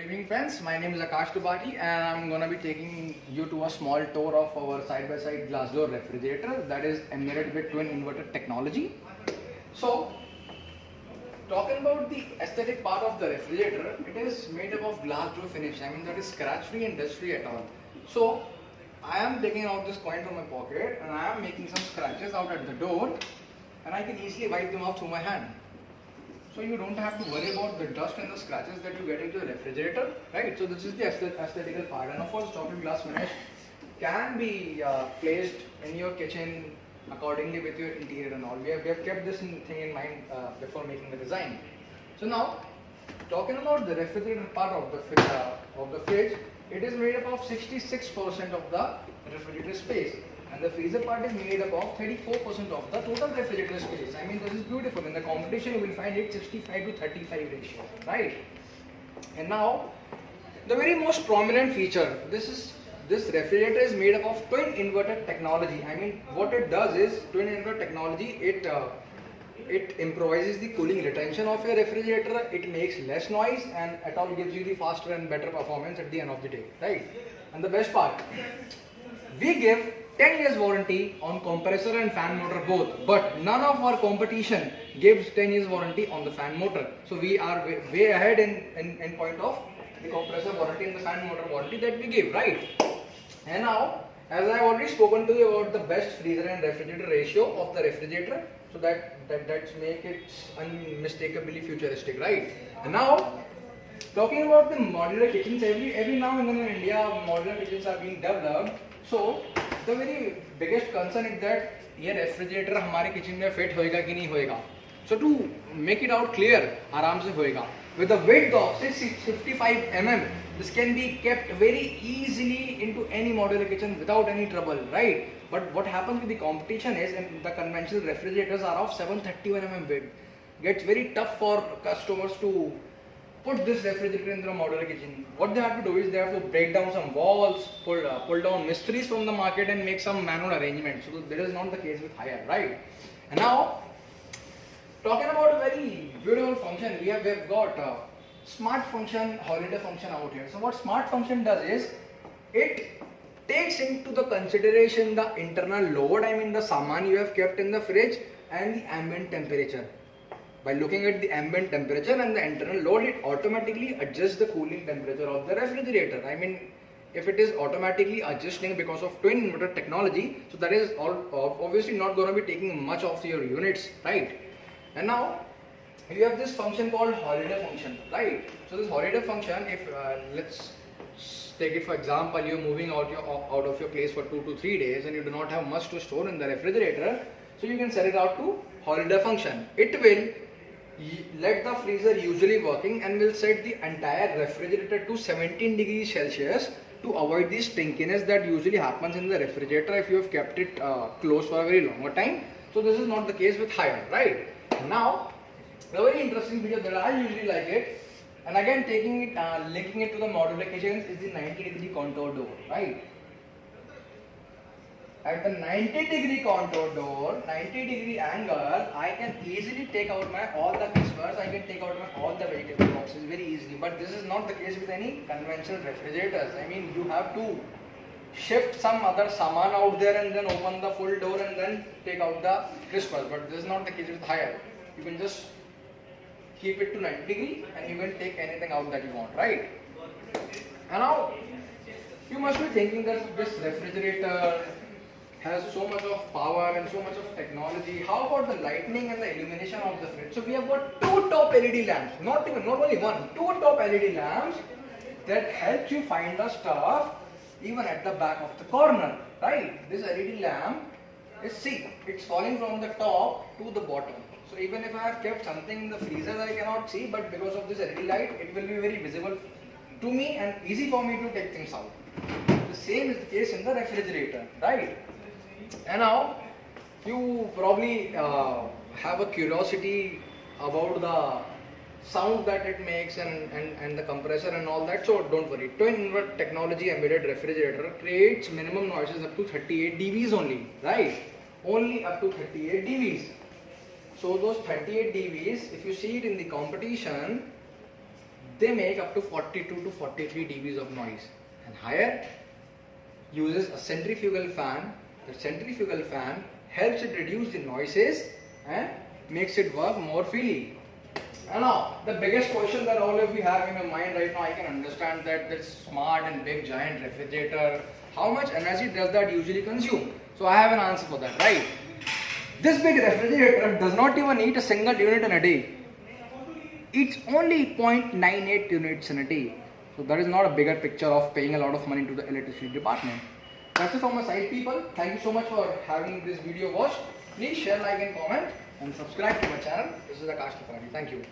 evening friends, my name is Akash Tripathi and I'm going to be taking you to a small tour of our side-by-side glass door refrigerator that is embedded with twin inverter technology. So, talking about the aesthetic part of the refrigerator, it is made up of glass door finish. I mean that is scratch free and dust free at all. So, I am taking out this coin from my pocket and I am making some scratches out at the door and I can easily wipe them off through my hand. So you don't have to worry about the dust and the scratches that you get into the refrigerator, right? So this is the aesthetical part, and of course chocolate glass finish can be placed in your kitchen accordingly with your interior and all. We have kept this thing in mind before making the design. So now, talking about the refrigerator part of the fridge, it is made up of 66% of the refrigerator space. And the freezer part is made up of 34% of the total refrigerator space. I mean, this is beautiful. In the competition, you will find it 65 to 35 ratio, right? And now, the very most prominent feature, this refrigerator is made up of twin inverter technology. I mean, what it does is, twin inverter technology, it improvises the cooling retention of your refrigerator, it makes less noise, and it all gives you the faster and better performance at the end of the day, right? And the best part, we give 10 years warranty on compressor and fan motor both, but none of our competition gives 10 years warranty on the fan motor. So we are way ahead in point of the compressor warranty and the fan motor warranty that we give, right? And now, as I have already spoken to you about the best freezer and refrigerator ratio of the refrigerator, so that's make it unmistakably futuristic, right? And now, talking about the modular kitchens, every now and then in India, modular kitchens are being developed. So, the very biggest concern is that ये refrigerator हमारे kitchen में fit होएगा कि नहीं होएगा. So to make it out clear, आराम से होएगा. With a width of 655 mm, this can be kept very easily into any modular kitchen without any trouble, right? But what happens with the competition is, and the conventional refrigerators are of 731 mm width. Gets very tough for customers to put this refrigerator in the modular kitchen. What they have to do is they have to break down some walls, pull down mysteries from the market and make some manual arrangements. So that is not the case with Haier, right? And now, talking about a very beautiful function, we have got smart function, holiday function out here. So what smart function does is, it takes into the consideration the internal load, I mean the saman you have kept in the fridge, and the ambient temperature. By looking at the ambient temperature and the internal load, it automatically adjusts the cooling temperature of the refrigerator. I mean, if it is automatically adjusting because of twin inverter technology, so that is obviously not going to be taking much of your units, right? And now, you have this function called holiday function, right? So this holiday function, if let's take it for example, you're moving out of your place for 2 to 3 days and you do not have much to store in the refrigerator, so you can set it out to holiday function. It will let the freezer usually working and will set the entire refrigerator to 17 degrees Celsius to avoid the stinkiness that usually happens in the refrigerator if you have kept it closed for a very longer time. So this is not the case with Haier, right? Now, the very interesting feature that I usually like it, and again taking it, linking it to the modular kitchens, is the 90-degree contour door, right? At the 90-degree contour door, 90-degree angle, I can easily take out all the crispers, I can take out all the vegetable boxes very easily. But this is not the case with any conventional refrigerators. I mean, you have to shift some other saman out there and then open the full door and then take out the crispers. But this is not the case with Haier. You can just keep it to 90 degree and you can take anything out that you want, right? And now, you must be thinking that this refrigerator has so much of power and so much of technology. How about the lighting and the illumination of the fridge? So we have got 2 top LED lamps, not only one, 2 top LED lamps that helps you find the stuff even at the back of the corner, right? This LED lamp is, see, it's falling from the top to the bottom. So even if I have kept something in the freezer I cannot see, but because of this LED light, it will be very visible to me and easy for me to take things out. The same is the case in the refrigerator, right? And now, you probably have a curiosity about the sound that it makes and the compressor and all that, so don't worry. Twin inverter technology embedded refrigerator creates minimum noises up to 38 dBs only, right? Only up to 38 dBs. So those 38 dBs, if you see it in the competition, they make up to 42 to 43 dBs of noise, and higher uses a centrifugal fan. The centrifugal fan helps it reduce the noises and makes it work more freely. And now, the biggest question that all of you have in your mind right now, I can understand that this smart and big giant refrigerator, how much energy does that usually consume? So I have an answer for that, right? This big refrigerator does not even eat a single unit in a day. It's only 0.98 units in a day. So that is not a bigger picture of paying a lot of money to the electricity department. That's it from my side, people. Thank you so much for having this video watched. Please share, like and comment and subscribe to my channel. This is Akash Tripathi. Thank you.